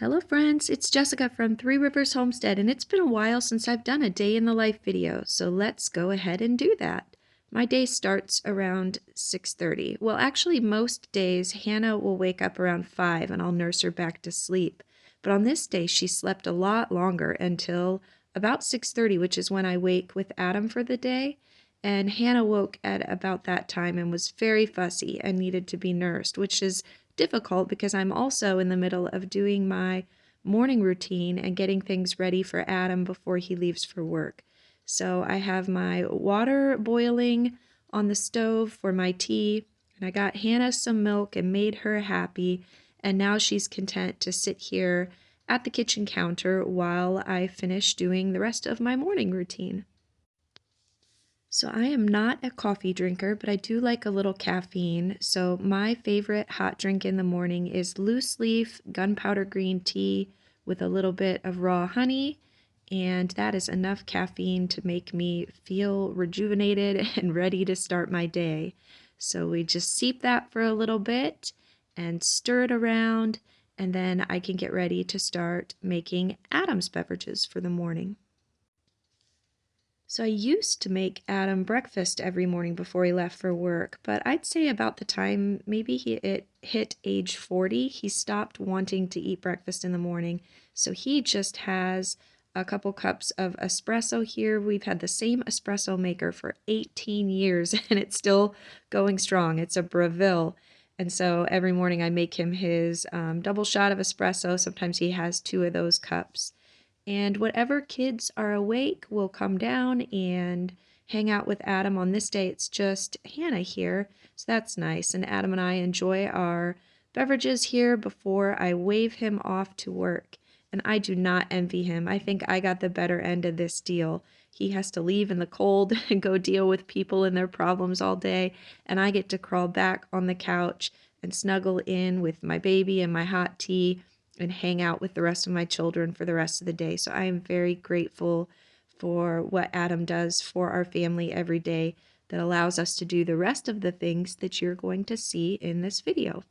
Hello friends, it's Jessica from Three Rivers Homestead, and it's been a while since I've done a day in the life video, so let's go ahead and do that. My day starts around 6:30. Well, actually most days Hannah will wake up around 5 and I'll nurse her back to sleep. But on this day she slept a lot longer until about 6:30, which is when I wake with Adam for the day. And Hannah woke at about that time and was very fussy and needed to be nursed, which is difficult because I'm also in the middle of doing my morning routine and getting things ready for Adam before he leaves for work. So I have my water boiling on the stove for my tea, and I got Hannah some milk and made her happy, and now she's content to sit here at the kitchen counter while I finish doing the rest of my morning routine. So I am not a coffee drinker, but I do like a little caffeine. So my favorite hot drink in the morning is loose leaf gunpowder green tea with a little bit of raw honey, and that is enough caffeine to make me feel rejuvenated and ready to start my day. So we just steep that for a little bit and stir it around, and then I can get ready to start making Adam's beverages for the morning. So I used to make Adam breakfast every morning before he left for work, but I'd say about the time maybe it hit age 40, he stopped wanting to eat breakfast in the morning. So he just has a couple cups of espresso here. We've had the same espresso maker for 18 years and it's still going strong. It's a Breville. And so every morning I make him his double shot of espresso. Sometimes he has two of those cups. And whatever kids are awake will come down and hang out with Adam. On this day, it's just Hannah here, so that's nice. And Adam and I enjoy our beverages here before I wave him off to work. And I do not envy him. I think I got the better end of this deal. He has to leave in the cold and go deal with people and their problems all day, and I get to crawl back on the couch and snuggle in with my baby and my hot tea and hang out with the rest of my children for the rest of the day. So I am very grateful for what Adam does for our family every day that allows us to do the rest of the things that you're going to see in this video.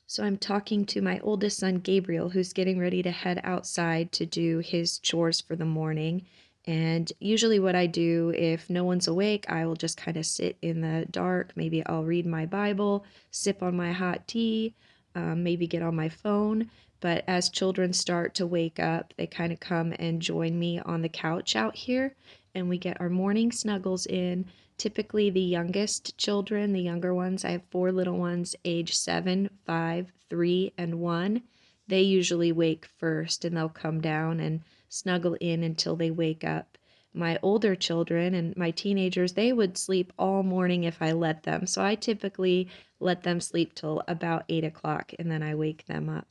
So I'm talking to my oldest son, Gabriel, who's getting ready to head outside to do his chores for the morning. And usually what I do, if no one's awake, I will just kind of sit in the dark. Maybe I'll read my Bible, sip on my hot tea, maybe get on my phone. But as children start to wake up, they kind of come and join me on the couch out here, and we get our morning snuggles in. Typically, the youngest children, the younger ones, I have 4 little ones, age 7, 5, 3, and 1. They usually wake first, and they'll come down and snuggle in until they wake up. My older children and my teenagers, they would sleep all morning if I let them. So I typically let them sleep till about 8 o'clock, and then I wake them up.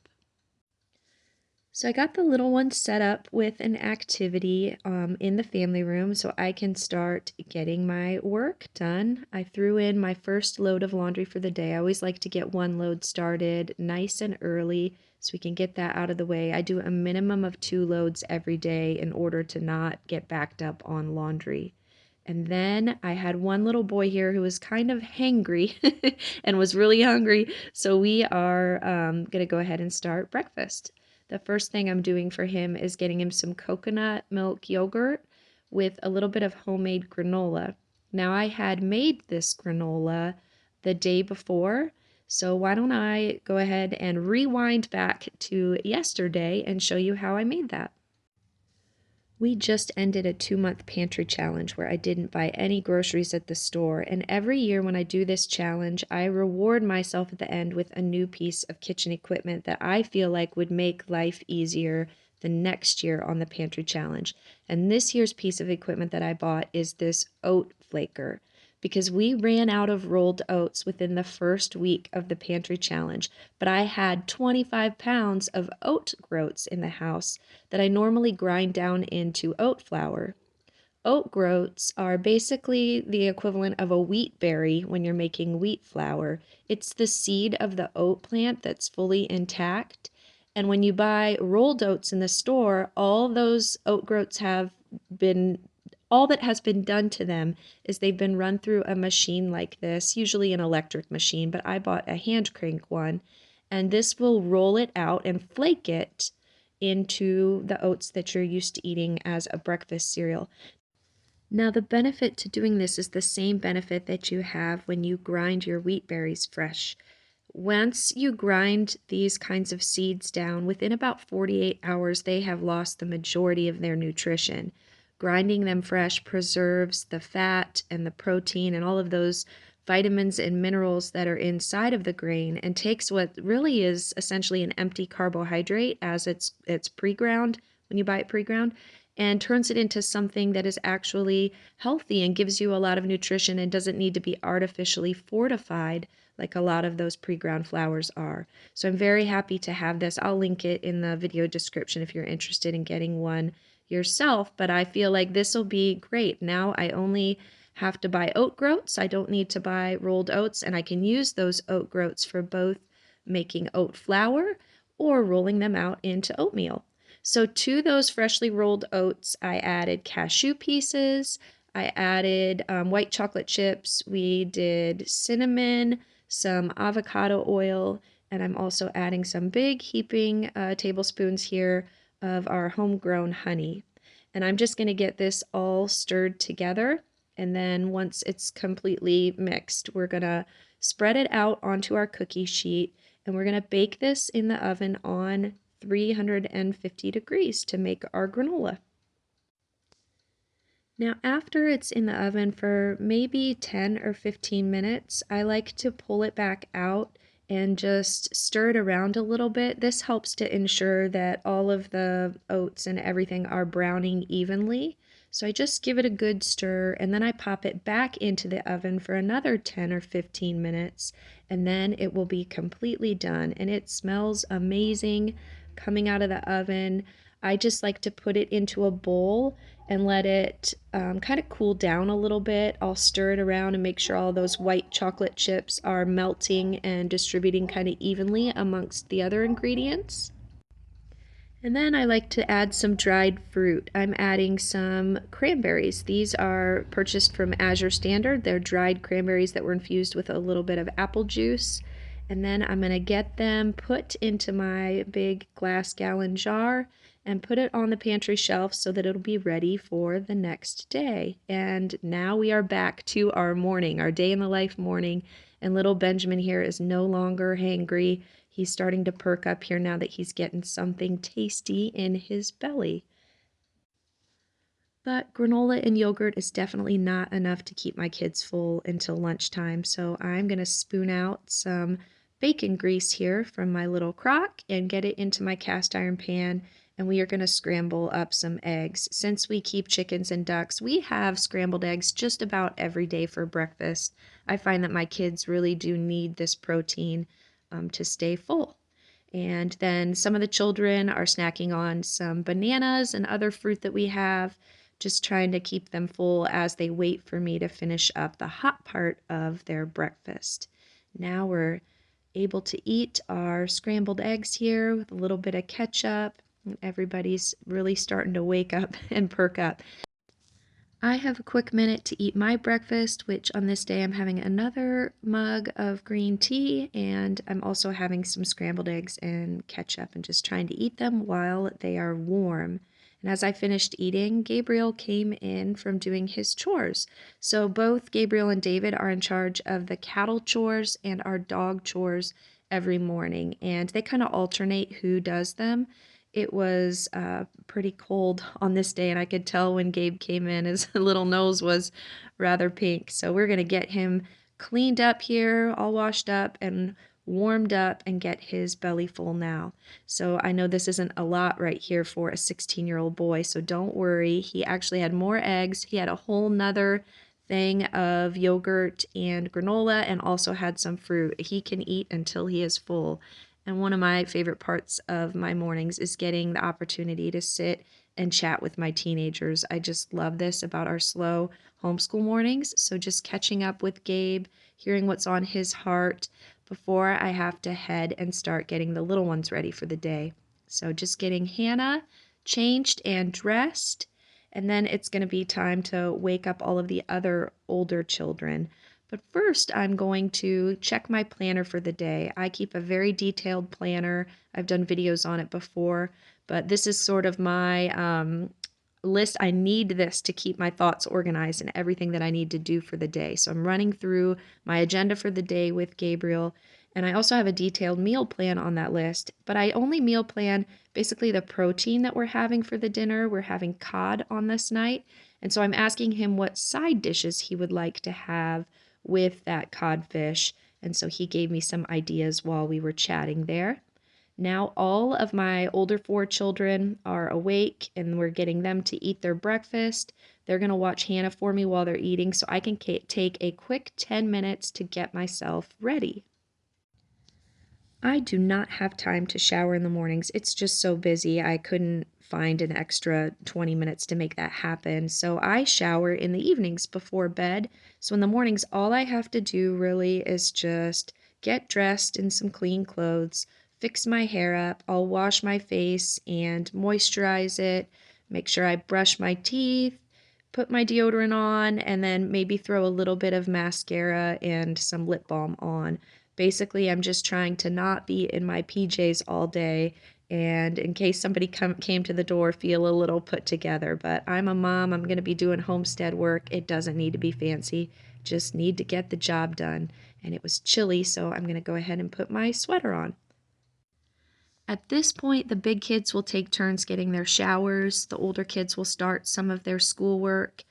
So I got the little one set up with an activity in the family room so I can start getting my work done. I threw in my first load of laundry for the day. I always like to get one load started nice and early so we can get that out of the way. I do a minimum of 2 loads every day in order to not get backed up on laundry. And then I had one little boy here who was kind of hangry and was really hungry. So we are going to go ahead and start breakfast. The first thing I'm doing for him is getting him some coconut milk yogurt with a little bit of homemade granola. Now I had made this granola the day before, so why don't I go ahead and rewind back to yesterday and show you how I made that. We just ended a 2-month pantry challenge where I didn't buy any groceries at the store, and every year when I do this challenge, I reward myself at the end with a new piece of kitchen equipment that I feel like would make life easier the next year on the pantry challenge. And this year's piece of equipment that I bought is this oat flaker, because we ran out of rolled oats within the first week of the pantry challenge, but I had 25 pounds of oat groats in the house that I normally grind down into oat flour. Oat groats are basically the equivalent of a wheat berry when you're making wheat flour. It's the seed of the oat plant that's fully intact. And when you buy rolled oats in the store, all those oat groats have been all that has been done to them is they've been run through a machine like this, usually an electric machine, but I bought a hand crank one, And this will roll it out and flake it into the oats that you're used to eating as a breakfast cereal. Now, the benefit to doing this is the same benefit that you have when you grind your wheat berries fresh. Once you grind these kinds of seeds down, within about 48 hours, they have lost the majority of their nutrition. Grinding them fresh preserves the fat and the protein and all of those vitamins and minerals that are inside of the grain and takes what really is essentially an empty carbohydrate as it's pre-ground when you buy it pre-ground and turns it into something that is actually healthy and gives you a lot of nutrition and doesn't need to be artificially fortified like a lot of those pre-ground flours are. So I'm very happy to have this. I'll link it in the video description if you're interested in getting one yourself, but I feel like this will be great. Now I only have to buy oat groats. I don't need to buy rolled oats, and I can use those oat groats for both making oat flour or rolling them out into oatmeal. So to those freshly rolled oats, I added cashew pieces, I added white chocolate chips, we did cinnamon, some avocado oil, and I'm also adding some big heaping tablespoons here of our homegrown honey. And I'm just going to get this all stirred together. And then once it's completely mixed, we're going to spread it out onto our cookie sheet. And we're going to bake this in the oven on 350 degrees to make our granola. Now, after it's in the oven for maybe 10 or 15 minutes, I like to pull it back out and just stir it around a little bit. This helps to ensure that all of the oats and everything are browning evenly. So I just give it a good stir and then I pop it back into the oven for another 10 or 15 minutes and then it will be completely done and it smells amazing coming out of the oven. I just like to put it into a bowl and let it kind of cool down a little bit. I'll stir it around and make sure all those white chocolate chips are melting and distributing kind of evenly amongst the other ingredients. And then I like to add some dried fruit. I'm adding some cranberries. These are purchased from Azure Standard. They're dried cranberries that were infused with a little bit of apple juice. And then I'm going to get them put into my big glass gallon jar and put it on the pantry shelf so that it'll be ready for the next day. And now we are back to our morning, our day in the life morning. And little Benjamin here is no longer hangry. He's starting to perk up here now that he's getting something tasty in his belly. But granola and yogurt is definitely not enough to keep my kids full until lunchtime. So I'm going to spoon out some bacon grease here from my little crock and get it into my cast iron pan. And we are going to scramble up some eggs. Since we keep chickens and ducks, we have scrambled eggs just about every day for breakfast. I find that my kids really do need this protein to stay full. And then some of the children are snacking on some bananas and other fruit that we have, just trying to keep them full as they wait for me to finish up the hot part of their breakfast. Now we're able to eat our scrambled eggs here with a little bit of ketchup. Everybody's really starting to wake up and perk up. I have a quick minute to eat my breakfast, which on this day I'm having another mug of green tea, and I'm also having some scrambled eggs and ketchup and just trying to eat them while they are warm. And as I finished eating, Gabriel came in from doing his chores. So both Gabriel and David are in charge of the cattle chores and our dog chores every morning, and they kind of alternate who does them. It was pretty cold on this day, and I could tell when Gabe came in, his little nose was rather pink. So we're going to get him cleaned up here, all washed up and warmed up, and get his belly full now. So I know this isn't a lot right here for a 16-year-old boy, so don't worry. He actually had more eggs. He had a whole nother thing of yogurt and granola and also had some fruit. He can eat until he is full. And one of my favorite parts of my mornings is getting the opportunity to sit and chat with my teenagers. I just love this about our slow homeschool mornings. So just catching up with Gabe, hearing what's on his heart before I have to head and start getting the little ones ready for the day. So just getting Hannah changed and dressed, and then it's going to be time to wake up all of the other older children. But first, I'm going to check my planner for the day. I keep a very detailed planner. I've done videos on it before, but this is sort of my list. I need this to keep my thoughts organized and everything that I need to do for the day. So I'm running through my agenda for the day with Gabriel. And I also have a detailed meal plan on that list, but I only meal plan basically the protein that we're having for the dinner. We're having cod on this night. And so I'm asking him what side dishes he would like to have with that codfish. And so he gave me some ideas while we were chatting there. Now all of my older four children are awake and we're getting them to eat their breakfast. They're going to watch Hannah for me while they're eating so I can take a quick 10 minutes to get myself ready. I do not have time to shower in the mornings. It's just so busy. I couldn't find an extra 20 minutes to make that happen. So I shower in the evenings before bed. So in the mornings, all I have to do really is just get dressed in some clean clothes, fix my hair up. I'll wash my face and moisturize it, make sure I brush my teeth, put my deodorant on, and then maybe throw a little bit of mascara and some lip balm on. Basically, I'm just trying to not be in my PJs all day and in case somebody came to the door, feel a little put together. But I'm a mom. I'm going to be doing homestead work. It doesn't need to be fancy. Just need to get the job done. And it was chilly, so I'm going to go ahead and put my sweater on. At this point, the big kids will take turns getting their showers. The older kids will start some of their schoolwork.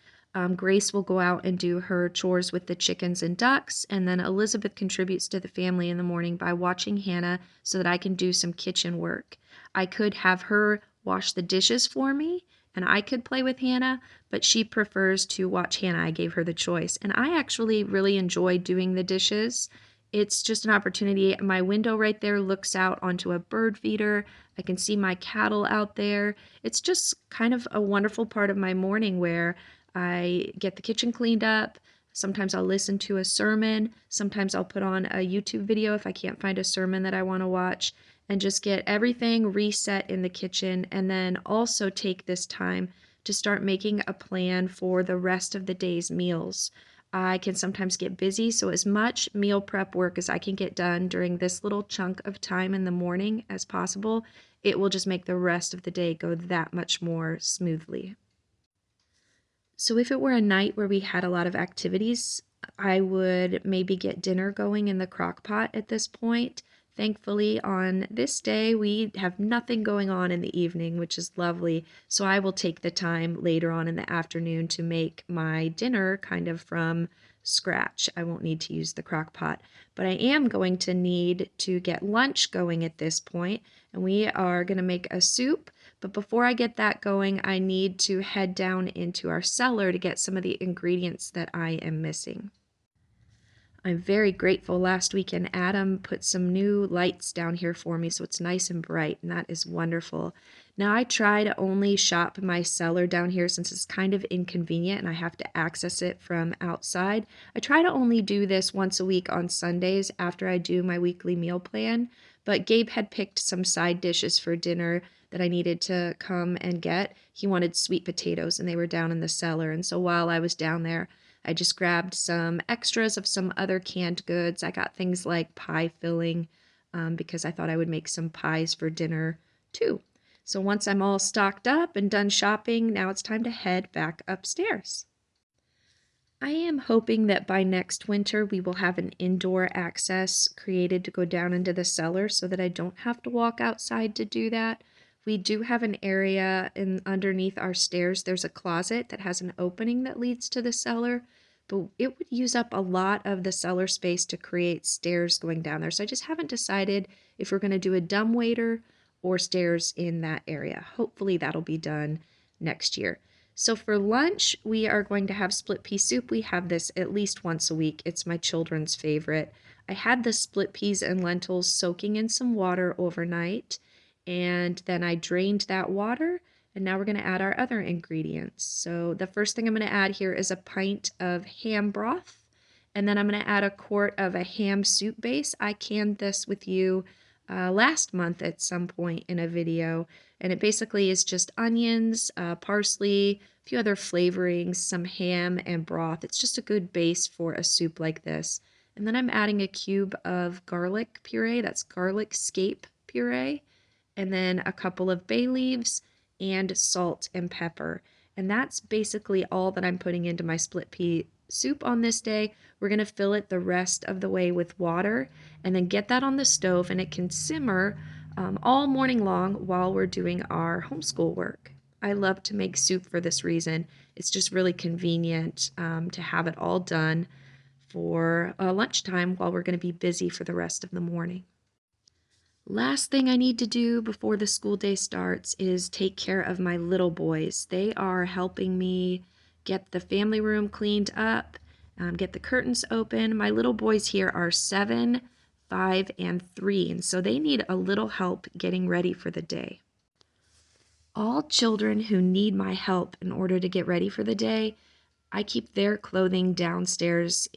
Grace will go out and do her chores with the chickens and ducks, and then Elizabeth contributes to the family in the morning by watching Hannah so that I can do some kitchen work. I could have her wash the dishes for me, and I could play with Hannah, but she prefers to watch Hannah. I gave her the choice, and I actually really enjoy doing the dishes. It's just an opportunity. My window right there looks out onto a bird feeder. I can see my cattle out there. It's just kind of a wonderful part of my morning where I get the kitchen cleaned up. Sometimes I'll listen to a sermon. Sometimes I'll put on a YouTube video if I can't find a sermon that I want to watch and just get everything reset in the kitchen and then also take this time to start making a plan for the rest of the day's meals. I can sometimes get busy, so as much meal prep work as I can get done during this little chunk of time in the morning as possible, it will just make the rest of the day go that much more smoothly. So if it were a night where we had a lot of activities, I would maybe get dinner going in the crock pot at this point. Thankfully, on this day, we have nothing going on in the evening, which is lovely. So I will take the time later on in the afternoon to make my dinner kind of from scratch. I won't need to use the crock pot, but I am going to need to get lunch going at this point, and we are going to make a soup. But before I get that going, I need to head down into our cellar to get some of the ingredients that I am missing. I'm very grateful last weekend Adam put some new lights down here for me so it's nice and bright, and that is wonderful. Now I try to only shop my cellar down here since it's kind of inconvenient and I have to access it from outside. I try to only do this once a week on Sundays after I do my weekly meal plan, but Gabe had picked some side dishes for dinner that I needed to come and get. He wanted sweet potatoes and they were down in the cellar, and so while I was down there, I just grabbed some extras of some other canned goods. I got things like pie filling because I thought I would make some pies for dinner too. So once I'm all stocked up and done shopping, now it's time to head back upstairs. I am hoping that by next winter we will have an indoor access created to go down into the cellar so that I don't have to walk outside to do that. We do have an area underneath our stairs. There's a closet that has an opening that leads to the cellar, but it would use up a lot of the cellar space to create stairs going down there. So I just haven't decided if we're going to do a dumbwaiter or stairs in that area. Hopefully that'll be done next year. So for lunch, we are going to have split pea soup. We have this at least once a week. It's my children's favorite. I had the split peas and lentils soaking in some water overnight, and then I drained that water, and now we're going to add our other ingredients. So the first thing I'm going to add here is a pint of ham broth, and then I'm going to add a quart of a ham soup base. I canned this with you last month at some point in a video, and it basically is just onions, parsley, a few other flavorings, some ham, and broth. It's just a good base for a soup like this. And then I'm adding a cube of garlic puree, that's garlic scape puree, and then a couple of bay leaves and salt and pepper. And that's basically all that I'm putting into my split pea soup on this day. We're going to fill it the rest of the way with water and then get that on the stove, and it can simmer all morning long while we're doing our homeschool work. I love to make soup for this reason. It's just really convenient to have it all done for lunchtime while we're going to be busy for the rest of the morning. Last thing I need to do before the school day starts is take care of my little boys. They are helping me get the family room cleaned up, get the curtains open. My little boys here are 7, 5, and 3, and so they need a little help getting ready for the day. All children who need my help in order to get ready for the day, I keep their clothing downstairs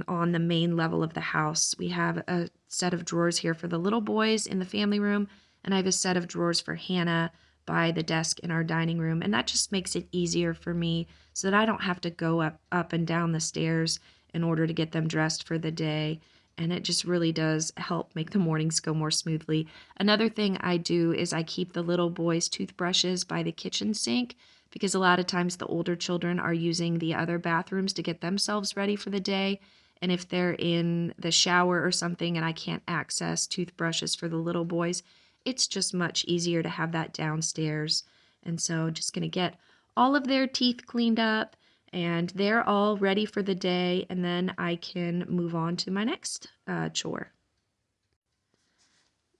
on the main level of the house. We have a set of drawers here for the little boys in the family room, and I have a set of drawers for Hannah by the desk in our dining room, and that just makes it easier for me so that I don't have to go up and down the stairs in order to get them dressed for the day, and it just really does help make the mornings go more smoothly. Another thing I do is I keep the little boys' toothbrushes by the kitchen sink, because a lot of times the older children are using the other bathrooms to get themselves ready for the day. And if they're in the shower or something and I can't access toothbrushes for the little boys, it's just much easier to have that downstairs. And so just going to get all of their teeth cleaned up and they're all ready for the day. And then I can move on to my next chore.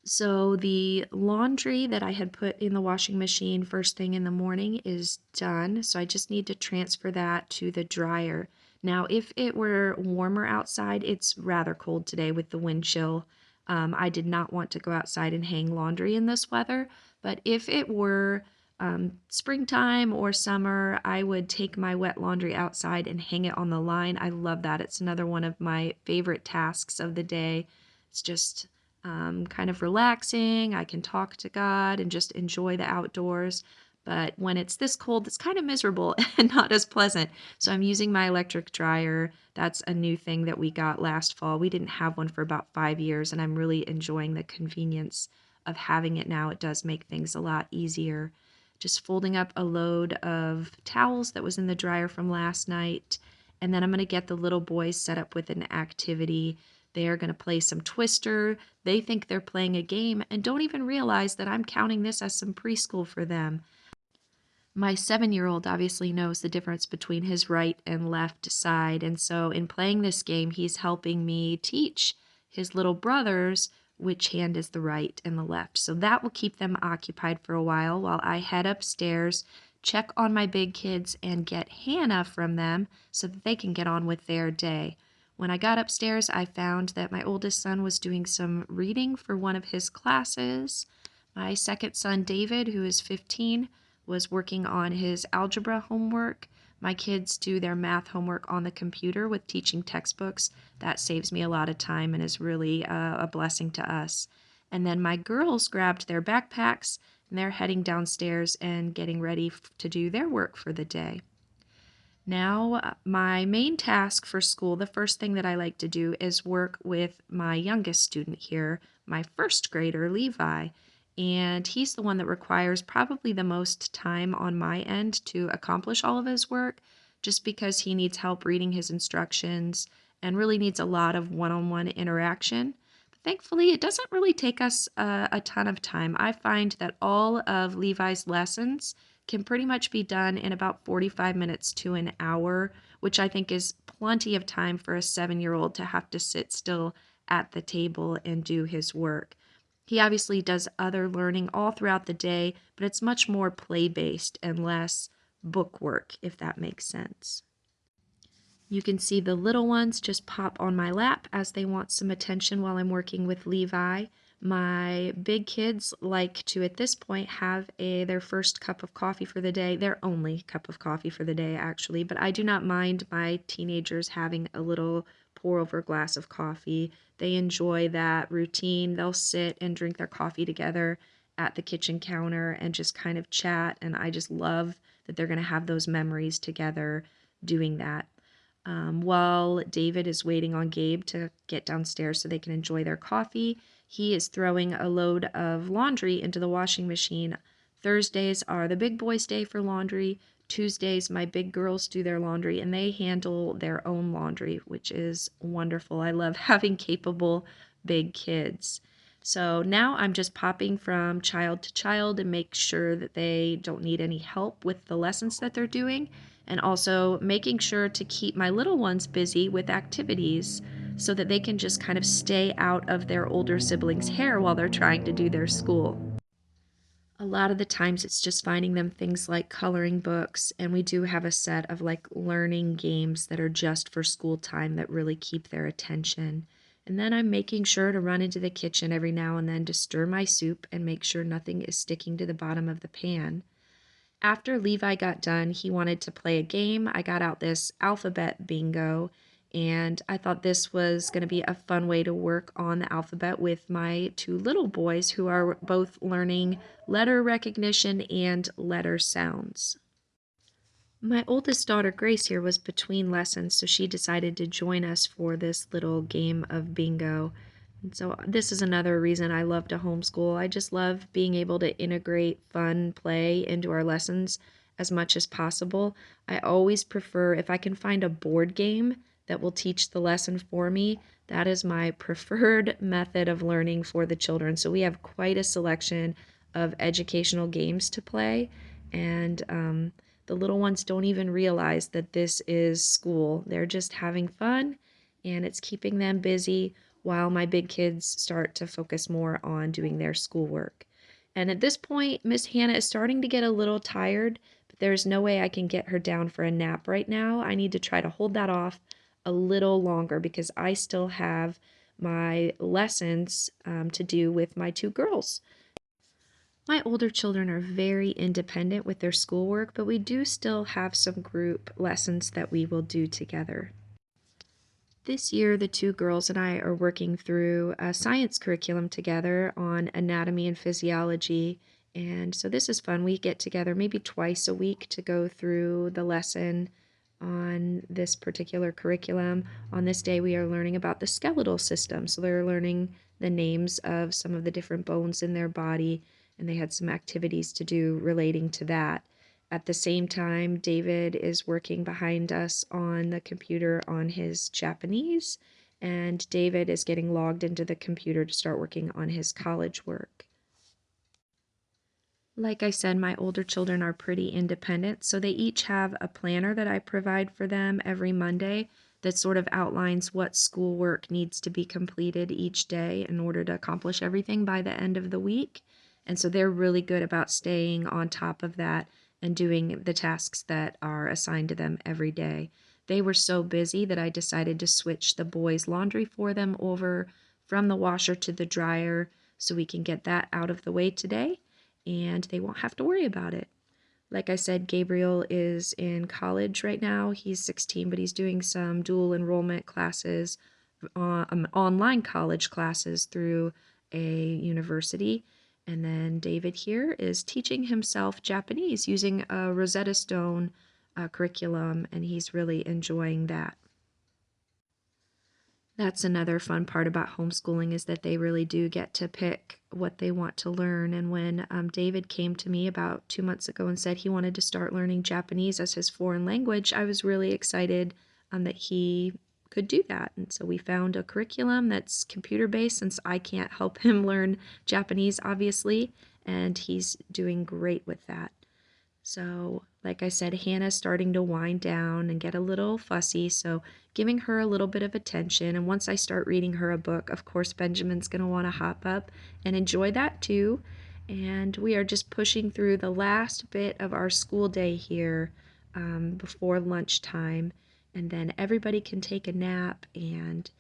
So the laundry that I had put in the washing machine first thing in the morning is done. So I just need to transfer that to the dryer. Now, if it were warmer outside, it's rather cold today with the wind chill. I did not want to go outside and hang laundry in this weather, but if it were springtime or summer, I would take my wet laundry outside and hang it on the line. I love that. It's another one of my favorite tasks of the day. It's just kind of relaxing. I can talk to God and just enjoy the outdoors. But when it's this cold, it's kind of miserable and not as pleasant. So I'm using my electric dryer. That's a new thing that we got last fall. We didn't have one for about 5 years, and I'm really enjoying the convenience of having it now. It does make things a lot easier. Just folding up a load of towels that was in the dryer from last night. And then I'm going to get the little boys set up with an activity. They are going to play some Twister. They think they're playing a game and don't even realize that I'm counting this as some preschool for them. My 7-year-old obviously knows the difference between his right and left side, and so in playing this game, he's helping me teach his little brothers which hand is the right and the left. So that will keep them occupied for a while I head upstairs, check on my big kids, and get Hannah from them so that they can get on with their day. When I got upstairs, I found that my oldest son was doing some reading for one of his classes. My second son, David, who is 15, was working on his algebra homework. My kids do their math homework on the computer with teaching textbooks. That saves me a lot of time and is really a blessing to us. And then my girls grabbed their backpacks and they're heading downstairs and getting ready to do their work for the day. Now, my main task for school, the first thing that I like to do is work with my youngest student here, my first grader, Levi. And he's the one that requires probably the most time on my end to accomplish all of his work, just because he needs help reading his instructions and really needs a lot of one-on-one interaction. But thankfully, it doesn't really take us a ton of time. I find that all of Levi's lessons can pretty much be done in about 45 minutes to an hour, which I think is plenty of time for a 7-year-old to have to sit still at the table and do his work. He obviously does other learning all throughout the day, but it's much more play-based and less book work, if that makes sense. You can see the little ones just pop on my lap as they want some attention while I'm working with Levi. My big kids like to, at this point, have their first cup of coffee for the day, their only cup of coffee for the day, actually, but I do not mind my teenagers having a little pour over a glass of coffee. They enjoy that routine. They'll sit and drink their coffee together at the kitchen counter and just kind of chat. And I just love that they're going to have those memories together doing that. While David is waiting on Gabe to get downstairs so they can enjoy their coffee, he is throwing a load of laundry into the washing machine. Thursdays are the big boys' day for laundry. Tuesdays, my big girls do their laundry and they handle their own laundry, which is wonderful. I love having capable big kids. So now I'm just popping from child to child and make sure that they don't need any help with the lessons that they're doing, and also making sure to keep my little ones busy with activities so that they can just kind of stay out of their older siblings' hair while they're trying to do their school. A lot of the times it's just finding them things like coloring books, and we do have a set of like learning games that are just for school time that really keep their attention. And then I'm making sure to run into the kitchen every now and then to stir my soup and make sure nothing is sticking to the bottom of the pan. After Levi got done, he wanted to play a game. I got out this alphabet bingo, and I thought this was going to be a fun way to work on the alphabet with my two little boys who are both learning letter recognition and letter sounds. My oldest daughter, Grace, here was between lessons, so she decided to join us for this little game of bingo. And so this is another reason I love to homeschool. I just love being able to integrate fun play into our lessons as much as possible. I always prefer if I can find a board game that will teach the lesson for me. That is my preferred method of learning for the children. So we have quite a selection of educational games to play, and the little ones don't even realize that this is school. They're just having fun, and it's keeping them busy while my big kids start to focus more on doing their schoolwork. And at this point, Miss Hannah is starting to get a little tired, but there's no way I can get her down for a nap right now. I need to try to hold that off a little longer because I still have my lessons to do with my two girls. My older children are very independent with their schoolwork, but we do still have some group lessons that we will do together. This year, the two girls and I are working through a science curriculum together on anatomy and physiology. And so this is fun. We get together maybe twice a week to go through the lesson on this particular curriculum. On this day, we are learning about the skeletal system. So they're learning the names of some of the different bones in their body, and they had some activities to do relating to that. At the same time, David is working behind us on the computer on his Japanese, and David is getting logged into the computer to start working on his college work. Like I said, my older children are pretty independent, so they each have a planner that I provide for them every Monday that sort of outlines what schoolwork needs to be completed each day in order to accomplish everything by the end of the week. And so they're really good about staying on top of that and doing the tasks that are assigned to them every day. They were so busy that I decided to switch the boys' laundry for them over from the washer to the dryer so we can get that out of the way today and they won't have to worry about it. Like I said, Gabriel is in college right now. He's 16, but he's doing some dual enrollment classes, online college classes through a university. And then David here is teaching himself Japanese using a Rosetta Stone curriculum, and he's really enjoying that. That's another fun part about homeschooling is that they really do get to pick what they want to learn. And when David came to me about 2 months ago and said he wanted to start learning Japanese as his foreign language, I was really excited that he could do that. And so we found a curriculum that's computer-based since I can't help him learn Japanese, obviously, and he's doing great with that. So, like I said, Hannah's starting to wind down and get a little fussy, so giving her a little bit of attention. And once I start reading her a book, of course, Benjamin's going to want to hop up and enjoy that too. And we are just pushing through the last bit of our school day here before lunchtime. And then everybody can take a nap. And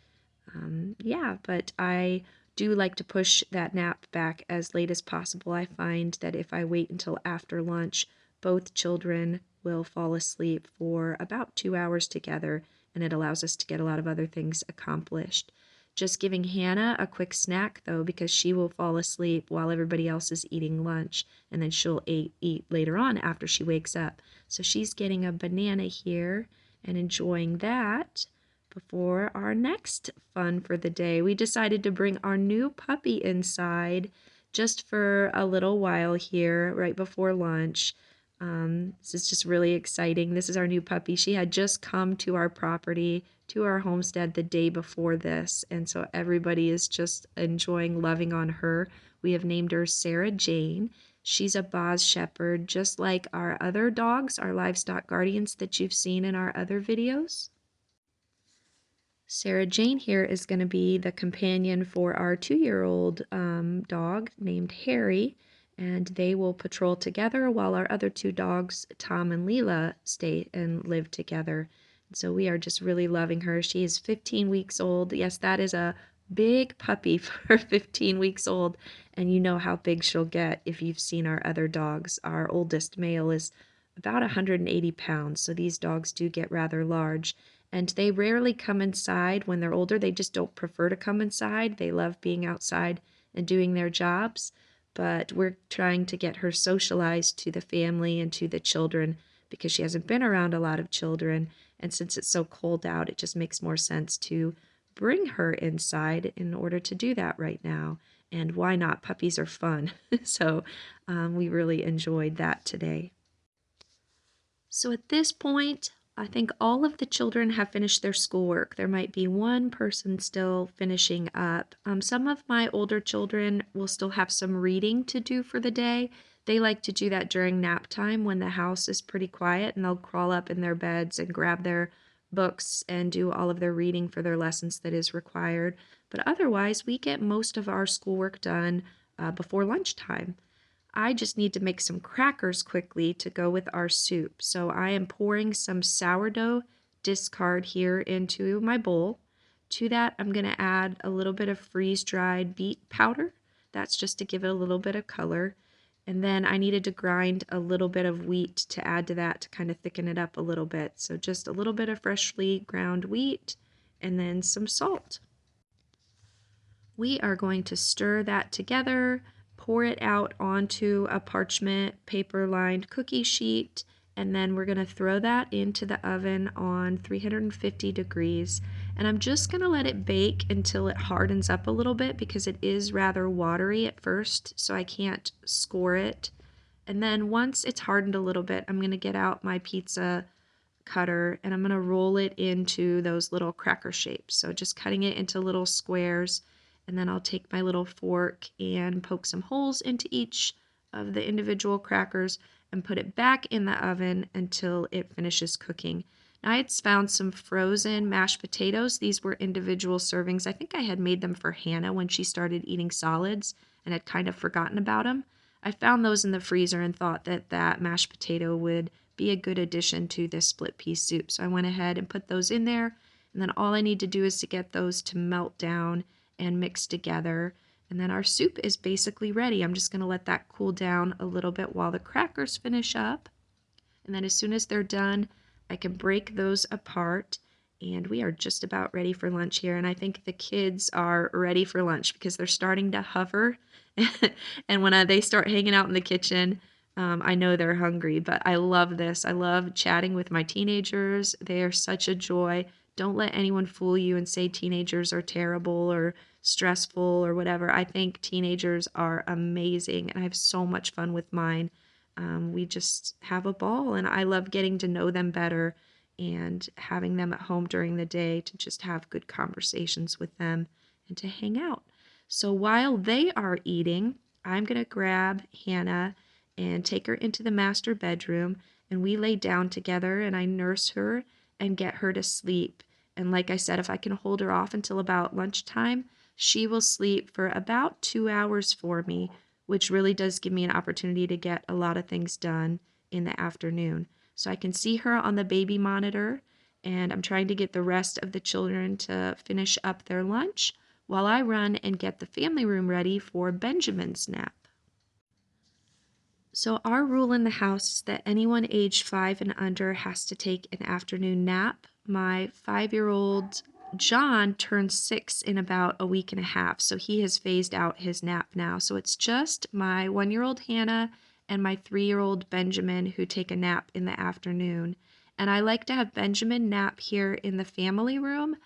yeah, but I do like to push that nap back as late as possible. I find that if I wait until after lunch, both children will fall asleep for about 2 hours together, and it allows us to get a lot of other things accomplished. Just giving Hannah a quick snack, though, because she will fall asleep while everybody else is eating lunch, and then she'll eat later on after she wakes up. So she's getting a banana here and enjoying that. Before our next fun for the day, we decided to bring our new puppy inside just for a little while here right before lunch. This is just really exciting. This is our new puppy. She had just come to our property, to our homestead the day before this, and so everybody is just enjoying loving on her. We have named her Sarah Jane. She's a Boz Shepherd, just like our other dogs, our livestock guardians that you've seen in our other videos. Sarah Jane here is going to be the companion for our 2-year-old dog named Harry, and they will patrol together while our other 2 dogs, Tom and Leela, stay and live together. So we are just really loving her. She is 15 weeks old. Yes, that is a big puppy for 15 weeks old, and you know how big she'll get if you've seen our other dogs. Our oldest male is about 180 pounds, so these dogs do get rather large. And they rarely come inside when they're older. They just don't prefer to come inside. They love being outside and doing their jobs. But we're trying to get her socialized to the family and to the children because she hasn't been around a lot of children. And since it's so cold out, it just makes more sense to bring her inside in order to do that right now. And why not? Puppies are fun. So we really enjoyed that today. So at this point, I think all of the children have finished their schoolwork. There might be one person still finishing up. Some of my older children will still have some reading to do for the day. They like to do that during nap time when the house is pretty quiet, and they'll crawl up in their beds and grab their books and do all of their reading for their lessons that is required. But otherwise, we get most of our schoolwork done before lunchtime. I just need to make some crackers quickly to go with our soup. So I am pouring some sourdough discard here into my bowl. To that, I'm going to add a little bit of freeze-dried beet powder. That's just to give it a little bit of color. And then I needed to grind a little bit of wheat to add to that to kind of thicken it up a little bit. So just a little bit of freshly ground wheat and then some salt. We are going to stir that together, pour it out onto a parchment paper-lined cookie sheet, and then we're going to throw that into the oven on 350 degrees. And I'm just going to let it bake until it hardens up a little bit because it is rather watery at first, so I can't score it. And then once it's hardened a little bit, I'm going to get out my pizza cutter and I'm going to roll it into those little cracker shapes. So just cutting it into little squares. And then I'll take my little fork and poke some holes into each of the individual crackers and put it back in the oven until it finishes cooking. Now I had found some frozen mashed potatoes. These were individual servings. I think I had made them for Hannah when she started eating solids and had kind of forgotten about them. I found those in the freezer and thought that that mashed potato would be a good addition to this split pea soup. So I went ahead and put those in there. And then all I need to do is to get those to melt down and mix together. And then our soup is basically ready. I'm just going to let that cool down a little bit while the crackers finish up. And then as soon as they're done, I can break those apart. And we are just about ready for lunch here. And I think the kids are ready for lunch because they're starting to hover. And when they start hanging out in the kitchen, I know they're hungry. But I love this. I love chatting with my teenagers. They are such a joy. Don't let anyone fool you and say teenagers are terrible or stressful or whatever. I think teenagers are amazing, and I have so much fun with mine. We just have a ball, and I love getting to know them better and having them at home during the day to just have good conversations with them and to hang out. So while they are eating, I'm going to grab Hannah and take her into the master bedroom, and we lay down together, and I nurse her and get her to sleep. And like I said, if I can hold her off until about lunchtime, she will sleep for about 2 hours for me, which really does give me an opportunity to get a lot of things done in the afternoon. So I can see her on the baby monitor, and I'm trying to get the rest of the children to finish up their lunch while I run and get the family room ready for Benjamin's nap. So our rule in the house is that anyone age 5 and under has to take an afternoon nap My 5-year-old John turned 6 in about a week and a half, so he has phased out his nap now. So it's just my 1-year-old Hannah and my 3-year-old Benjamin who take a nap in the afternoon. And I like to have Benjamin nap here in the family room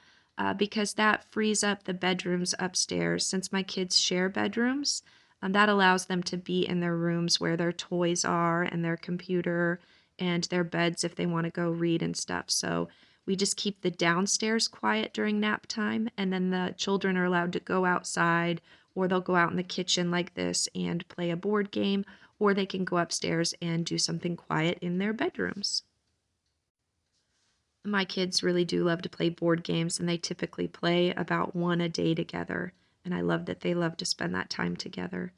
because that frees up the bedrooms upstairs. Since my kids share bedrooms, that allows them to be in their rooms where their toys are and their computer and their beds if they want to go read and stuff. So we just keep the downstairs quiet during nap time, and then the children are allowed to go outside, or they'll go out in the kitchen like this and play a board game, or they can go upstairs and do something quiet in their bedrooms. My kids really do love to play board games, and they typically play about one a day together, and I love that they love to spend that time together.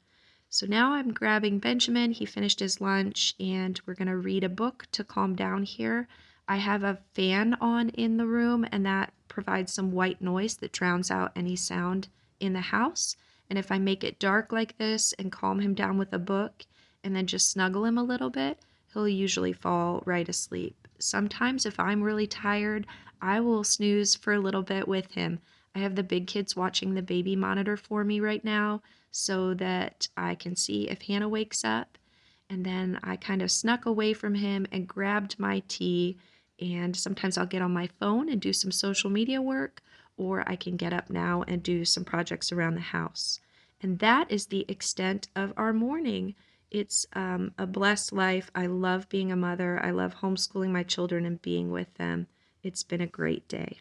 So now I'm grabbing Benjamin. He finished his lunch, and we're going to read a book to calm down here. I have a fan on in the room, and that provides some white noise that drowns out any sound in the house. And if I make it dark like this and calm him down with a book and then just snuggle him a little bit, he'll usually fall right asleep. Sometimes if I'm really tired, I will snooze for a little bit with him. I have the big kids watching the baby monitor for me right now so that I can see if Hannah wakes up. And then I kind of snuck away from him and grabbed my tea. And sometimes I'll get on my phone and do some social media work, or I can get up now and do some projects around the house. And that is the extent of our morning. It's a blessed life. I love being a mother. I love homeschooling my children and being with them. It's been a great day.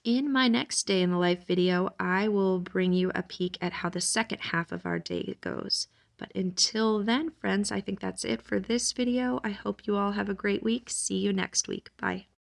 In my next day in the life video, I will bring you a peek at how the second half of our day goes. But until then, friends, I think that's it for this video. I hope you all have a great week. See you next week. Bye.